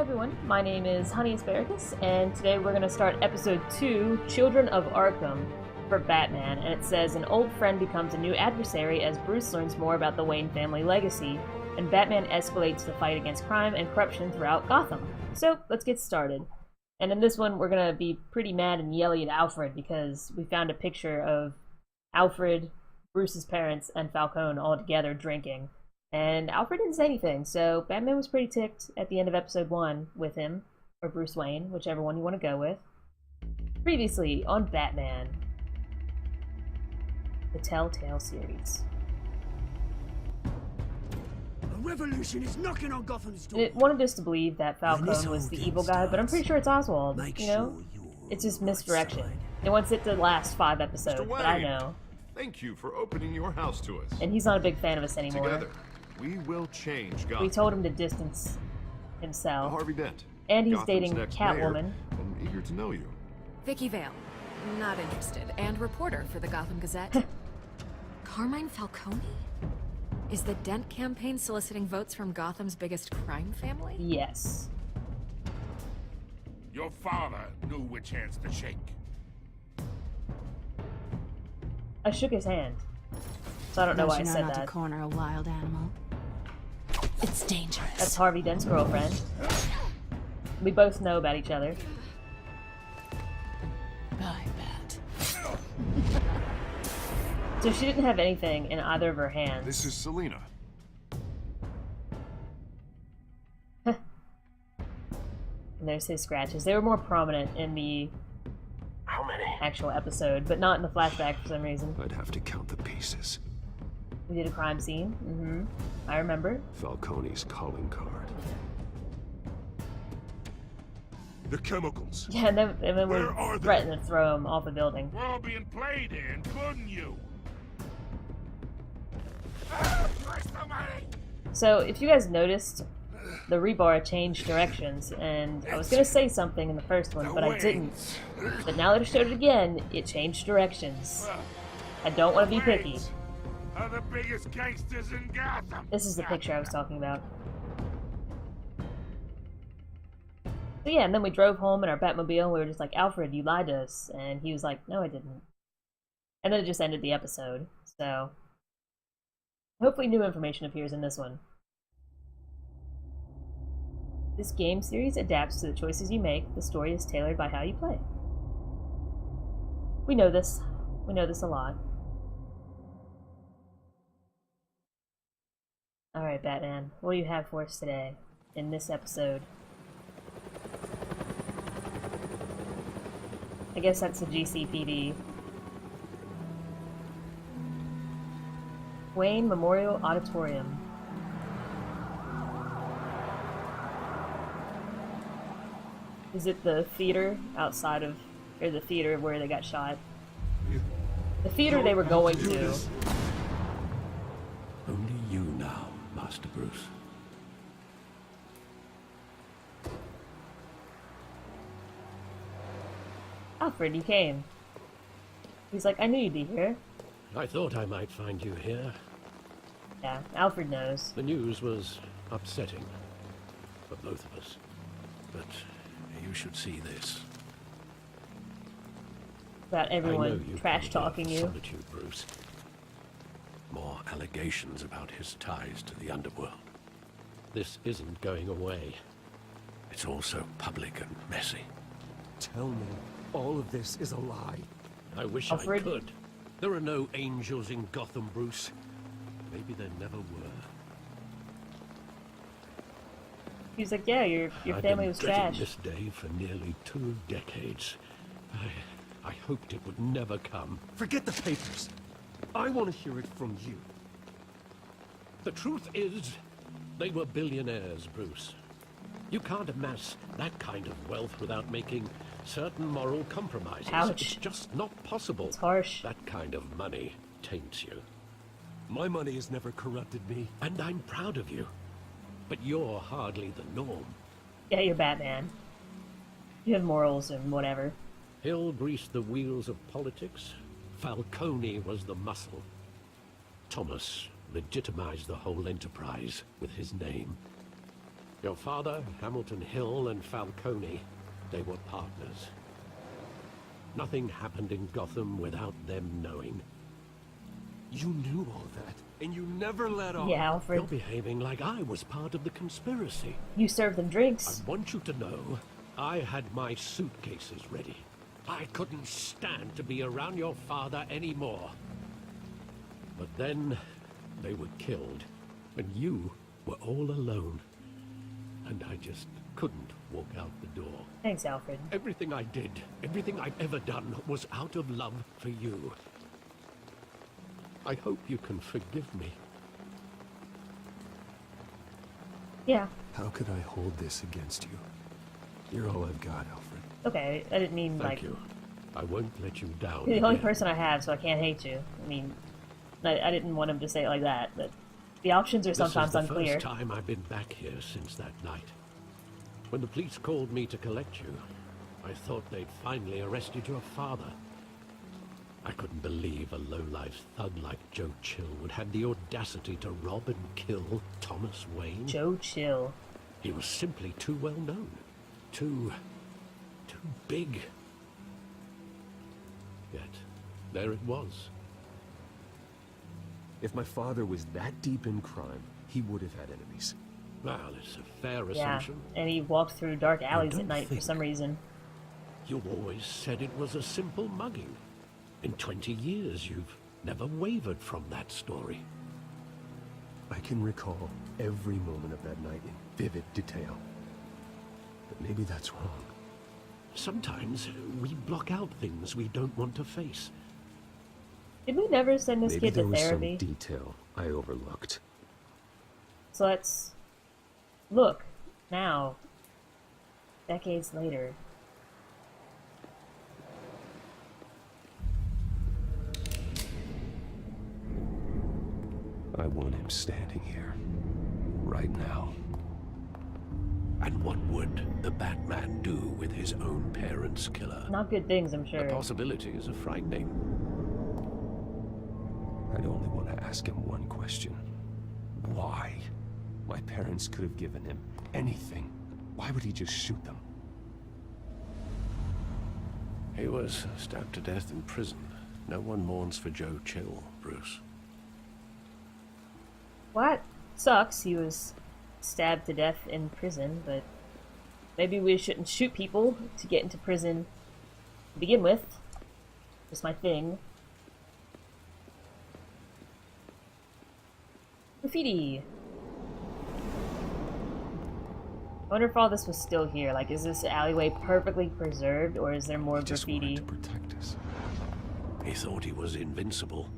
everyone, my name is Honey Asparagus, and today we're going to start episode 2, Children of Arkham, for Batman, and it says an old friend becomes a new adversary as Bruce learns more about the Wayne family legacy, and Batman escalates the fight against crime and corruption throughout Gotham. So, let's get started. And in this one, we're going to be pretty mad and yelly at Alfred because we found a picture of Alfred, Bruce's parents, and Falcone all together drinking. And Alfred didn't say anything, so Batman was pretty ticked at the end of episode 1 with him, or Bruce Wayne, whichever one you want to go with. Previously on Batman, the Telltale Series. A revolution is knocking on Gotham's door. It wanted us to believe that Falcone was the evil guy, but I'm pretty sure it's Oswald, you know? It's just misdirection. It wants it to last 5 episodes, but I know. Thank you for opening your house to us. And he's not a big fan of us anymore. Together, we will change Gotham. We told him to distance himself. Harvey Dent. And he's Gotham's dating next Catwoman. mayor, and eager to know you. Vicky Vale. Not interested. And reporter for the Gotham Gazette. Carmine Falcone? Is the Dent campaign soliciting votes from Gotham's biggest crime family? Yes. Your father knew which hands to shake. I shook his hand. So I don't know why I said not that. to corner a wild animal. It's dangerous. That's Harvey Dent's girlfriend. We both know about each other. I bet. So she didn't have anything in either of her hands. This is Selina. And there's his scratches. They were more prominent in the actual episode, but not in the flashback for some reason. I'd have to count the pieces. We did a crime scene. I remember. Falcone's calling card. The chemicals. Yeah, and then we Where are they? threatened to throw him off a building. We're all being played here, including you. Where's the money? So, if you guys noticed, the rebar changed directions, and I was gonna say something in the first one, but I didn't. But now that I showed it again, it changed directions. I don't want to be picky. Waynes are the biggest gangsters in Gotham. This is the picture I was talking about. So yeah, and then we drove home in our Batmobile, and we were just like, Alfred, you lied to us. And he was like, no, I didn't. And then it just ended the episode, so... hopefully new information appears in this one. This game series adapts to the choices you make. The story is tailored by how you play. We know this. We know this a lot. Alright, Batman. What do you have for us today in this episode? I guess that's the GCPD. Wayne Memorial Auditorium. Is it the theater outside of, or the theater where they got shot? The theater they were going to. Only you now, Master Bruce. Alfred, you came. He's like, I knew you'd be here. I thought I might find you here. Yeah, Alfred knows. The news was upsetting for both of us. But you should see this. About I know everyone you trash talking love you. Solitude, Bruce. More allegations about his ties to the underworld. This isn't going away. It's all so public and messy. Tell me, all of this is a lie. I wish Alfred? I could. There are no angels in Gotham, Bruce. Maybe there never were. He's like, yeah, your I've family been was dreading trash. this day for nearly 2 decades. I hoped it would never come. Forget the papers. I want to hear it from you. The truth is, they were billionaires, Bruce. You can't amass that kind of wealth without making certain moral compromises. Ouch. It's just not possible. It's harsh. That kind of money taints you. My money has never corrupted me. And I'm proud of you. But you're hardly the norm. Yeah, you're Batman. You have morals and whatever. Hill greased the wheels of politics. Falcone was the muscle. Thomas legitimized the whole enterprise with his name. Your father, Hamilton Hill, and Falcone, they were partners. Nothing happened in Gotham without them knowing. You knew all that, and you never let on. Yeah, Alfred. You're behaving like I was part of the conspiracy. You served them drinks. I want you to know, I had my suitcases ready. I couldn't stand to be around your father anymore. But then, they were killed, and you were all alone. And I just couldn't walk out the door. Thanks, Alfred. Everything I did, everything I've ever done, was out of love for you. I hope you can forgive me. Yeah. How could I hold this against you? You're all I've got, Alfred. Okay, I didn't mean Thank like... you. I won't let you down. You're the only again. person I have, so I can't hate you. I mean, I didn't want him to say it like that, but the options are sometimes This is the unclear. first time I've been back here since that night. When the police called me to collect you, I thought they'd finally arrested your father. I couldn't believe a low-life thug like Joe Chill would have the audacity to rob and kill Thomas Wayne. Joe Chill. He was simply too well known. Too big. Yet, there it was. If my father was that deep in crime, he would have had enemies. Well, it's a fair Yeah, assumption. and he walked through dark alleys at don't night for think- some reason. You always said it was a simple mugging. In 20 years, you've never wavered from that story. I can recall every moment of that night in vivid detail. But maybe that's wrong. Sometimes we block out things we don't want to face. Did we never send this Maybe kid there to was therapy? some detail I overlooked. So let's look now, decades later. I want him standing here, right now. And what would the Batman do with his own parents' killer? Not good things, I'm The sure. possibilities are frightening. I'd only want to ask him one question. Why? My parents could have given him anything. Why would he just shoot them? He was stabbed to death in prison. No one mourns for Joe Chill, Bruce. What? Sucks, he was stabbed to death in prison, but maybe we shouldn't shoot people to get into prison to begin with. Just my thing. Graffiti! I wonder if all this was still here. Like, is this alleyway perfectly preserved, or is there more He just graffiti? wanted to protect us. He thought he was invincible.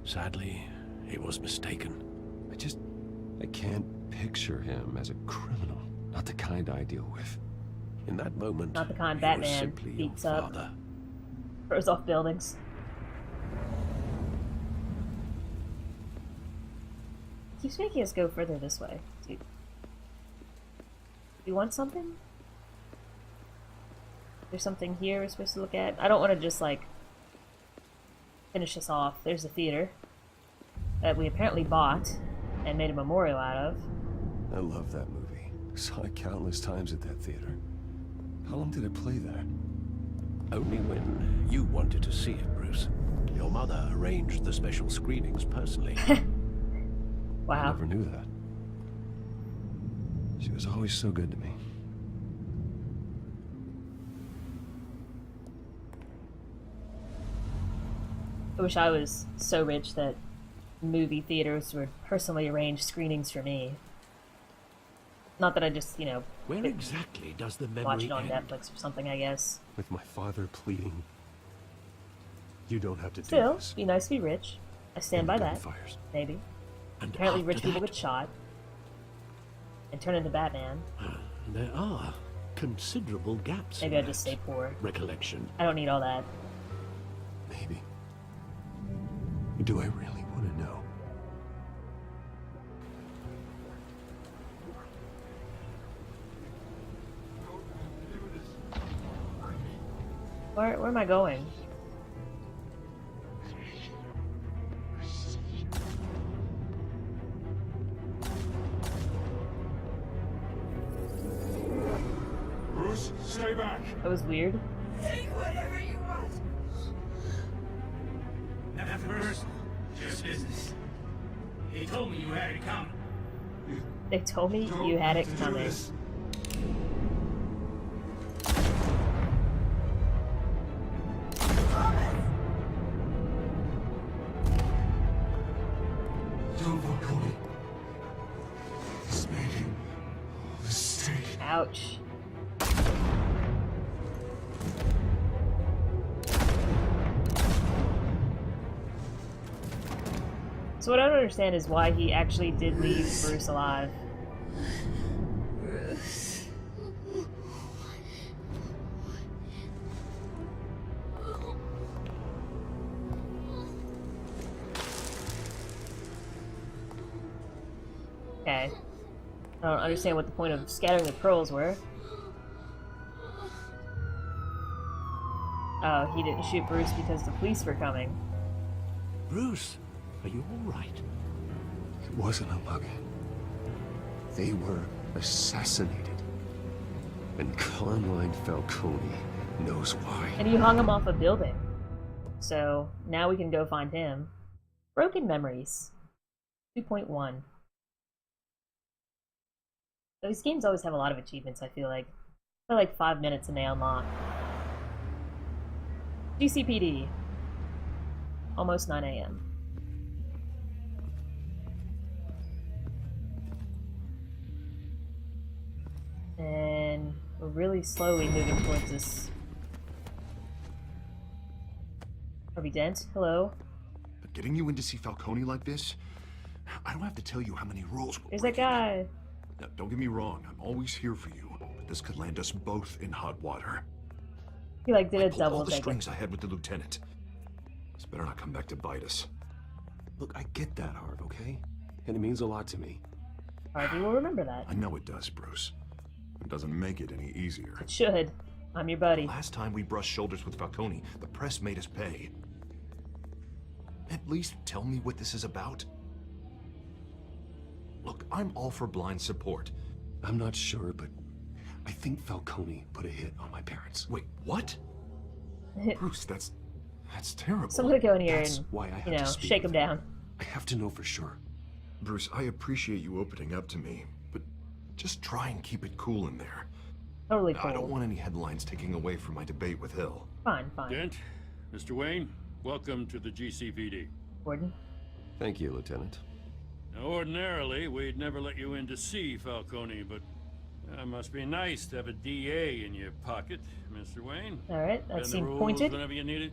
Sadly, he was mistaken. I can't picture him as a criminal. Not the kind I deal with. In that moment, Not the kind he was Batman simply your beats up. father. Throws off buildings. Keeps making us go further this way. Do you want something? There's something here we're supposed to look at? I don't want to just, like, finish this off. There's the theater that we apparently bought and made a memorial out of. I love that movie. Saw it countless times at that theater. How long did it play there? Only when you wanted to see it, Bruce. Your mother arranged the special screenings personally. I Wow. never knew that. She was always so good to me. I wish I was so rich that movie theaters would personally arrange screenings for me. Not that I just, you know, Where could exactly does the watch memory it on end? Netflix or something, I guess. With my father pleading, you don't have to do Still, this. be nice to be rich. I stand by that. Gunfires. Maybe. And Apparently after rich people that, get shot and turn into Batman. there are considerable gaps Maybe in I just that stay poor. recollection. I don't need all that. Maybe. Do I really want to know? Where am I going? Stay back. That was weird. Take whatever you want. Nothing personal, just business. He told me you had it coming. They told me you had it coming. Ouch. So what I don't understand is why he actually did leave Bruce alive. Bruce. Okay. I don't understand what the point of scattering the pearls were. Oh, he didn't shoot Bruce because the police were coming. Bruce, are you all right? It wasn't a bug. They were assassinated. And Carmine Falcone knows why. And you hung him off a building. So, now we can go find him. Broken Memories. 2.1. These games always have a lot of achievements, I feel like. They're like 5 minutes and they unlock. GCPD. Almost 9 a.m. And we're really slowly moving towards this. Harvey Dent, hello. But getting you in to see Falcone like this, I don't have to tell you how many rules we're There's that breaking. guy. Now, don't get me wrong, I'm always here for you, but this could land us both in hot water. He like did I a pulled double all the take. strings I had with the lieutenant. This better not come back to bite us. Look, I get that, Harv, okay? And it means a lot to me. Harvey will remember that. I know it does, Bruce. It doesn't make it any easier. It should. I'm your buddy. Last time we brushed shoulders with Falcone, the press made us pay. At least tell me what this is about. Look, I'm all for blind support. I'm not sure, but I think Falcone put a hit on my parents. Wait, what? Bruce, that's terrible. So I'm gonna go in here That's and, why I have you know, to speak shake him with down. I have to know for sure. Bruce, I appreciate you opening up to me, but just try and keep it cool in there. Totally cool. I don't want any headlines taking away from my debate with Hill. Fine, fine. Dent, Mr. Wayne, welcome to the GCPD. Gordon. Thank you, Lieutenant. Now, ordinarily, we'd never let you in to see Falcone, but it must be nice to have a DA in your pocket, Mr. Wayne. Alright, that Bend the seemed rules pointed. whenever you need it.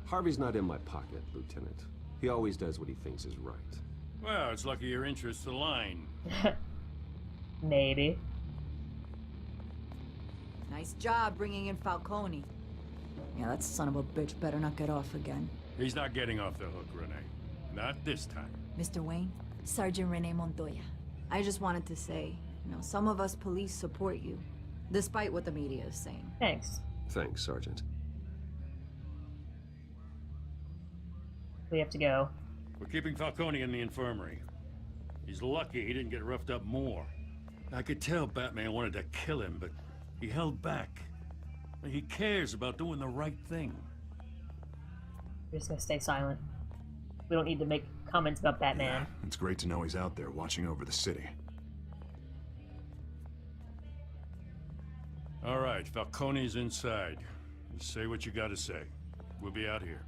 Harvey's not in my pocket, Lieutenant. He always does what he thinks is right. Well, it's lucky your interests align. Maybe. Nice job bringing in Falcone. Yeah, that son of a bitch better not get off again. He's not getting off the hook, Renee. Not this time. Mr. Wayne, Sergeant Renee Montoya. I just wanted to say, some of us police support you, despite what the media is saying. Thanks. Thanks, Sergeant. We have to go. We're keeping Falcone in the infirmary. He's lucky he didn't get roughed up more. I could tell Batman wanted to kill him, but he held back. He cares about doing the right thing. We're just gonna stay silent. We don't need to make comments about Batman. Yeah, it's great to know he's out there watching over the city. All right, Falcone's inside. Just say what you gotta say. We'll be out here.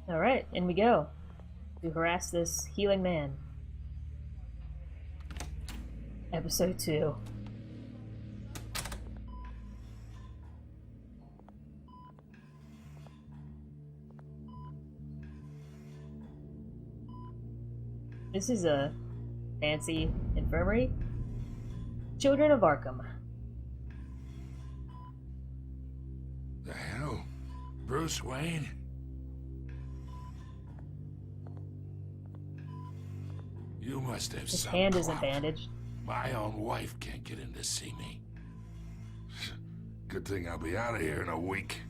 Alright, in we go. To harass this healing man. Episode 2. This is a fancy infirmary. Children of Arkham. The hell? Bruce Wayne? You must have His some hand isn't clout. bandaged. My own wife can't get in to see me. Good thing I'll be out of here in a week.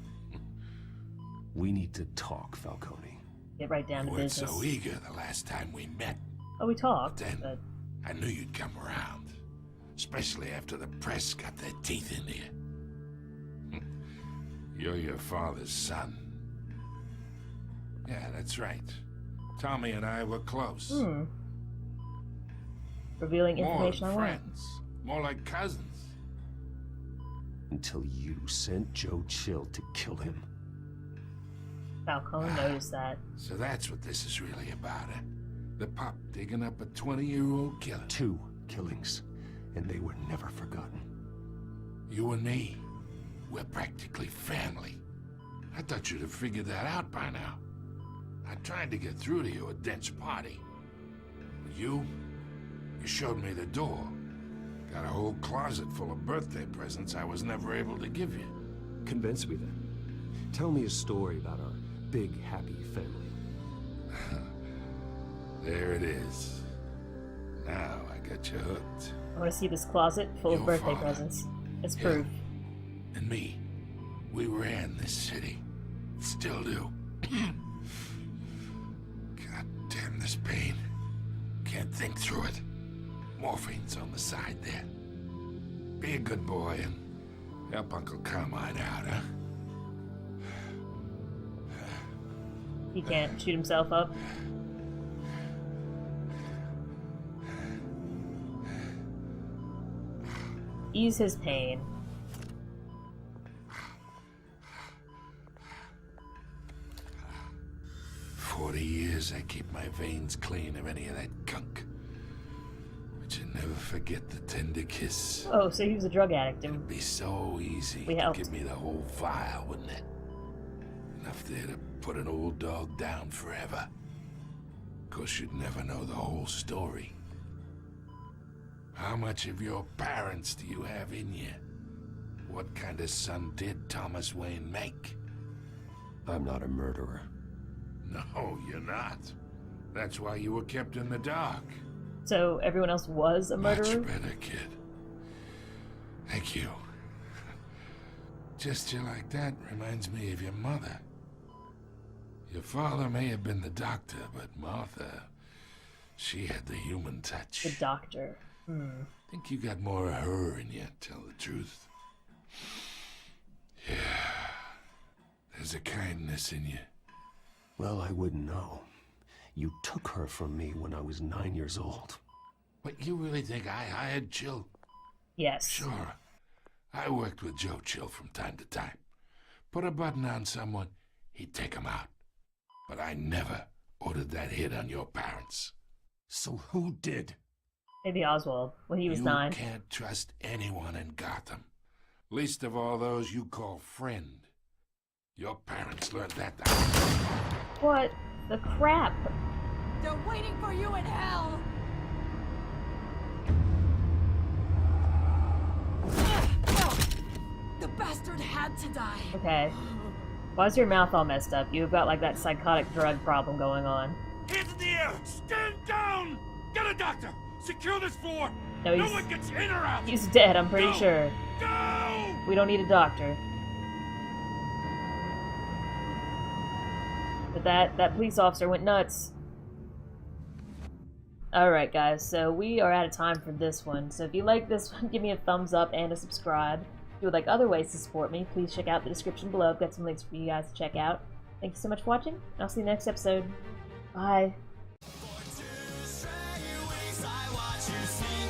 We need to talk, Falcone. Get right down You to weren't business. so eager the last time we met. Oh, we talked. Then But I knew you'd come around. Especially after the press got their teeth into you. You're your father's son. Yeah, that's right. Tommy and I were close. Revealing More information than on what? friends. More like cousins. Until you sent Joe Chill to kill him. Falcone noticed that. So that's what this is really about, eh? The pup digging up a 20-year-old killer. 2 killings, and they were never forgotten. You and me, we're practically family. I thought you'd have figured that out by now. I tried to get through to you at Dent's party. But you showed me the door. Got a whole closet full of birthday presents I was never able to give you. Convince me then. Tell me a story about our big, happy family. There it is. Now I got you hooked. I want to see this closet full of Your birthday father. presents. It's Yeah. proof. And me, we ran this city. Still do. God damn this pain. Can't think through it. Morphine's on the side there. Be a good boy and help Uncle Carmine out, huh? He can't shoot himself up. Ease his pain. For 40 years I keep my veins clean of any of that gunk. But you never forget the tender kiss. Oh, so he was a drug addict. It'd be so easy We to helped. give me the whole vial, wouldn't it? Enough there to put an old dog down forever. Of course, you'd never know the whole story. How much of your parents do you have in you? What kind of son did Thomas Wayne make? I'm not a murderer. No, you're not. That's why you were kept in the dark. So everyone else was a murderer? Much better, kid. Thank you. Gesture like that reminds me of your mother. Your father may have been the doctor, but Martha, she had the human touch. The doctor. Think you got more of her in you, tell the truth. Yeah. There's a kindness in you. Well, I wouldn't know. You took her from me when I was 9 years old. But you really think I hired Chill? Yes. Sure. I worked with Joe Chill from time to time. Put a button on someone, he'd take him out. But I never ordered that hit on your parents. So who did? Maybe Oswald, when he was 9. You can't trust anyone in Gotham. Least of all those you call friend. Your parents learned that. What the crap? They're waiting for you in hell! The bastard had to die. Okay. Why is your mouth all messed up? You've got like that psychotic drug problem going on. Hands in the air! Stand down! Get a doctor! Secure this floor! No, No one gets in or out! He's dead, I'm pretty Go! sure. Go! We don't need a doctor. But that police officer went nuts. Alright guys, so we are out of time for this one. So if you like this one, give me a thumbs up and a subscribe. If you would like other ways to support me, please check out the description below. I've got some links for you guys to check out. Thank you so much for watching, and I'll see you next episode. Bye. For 2 straight weeks I watch you sing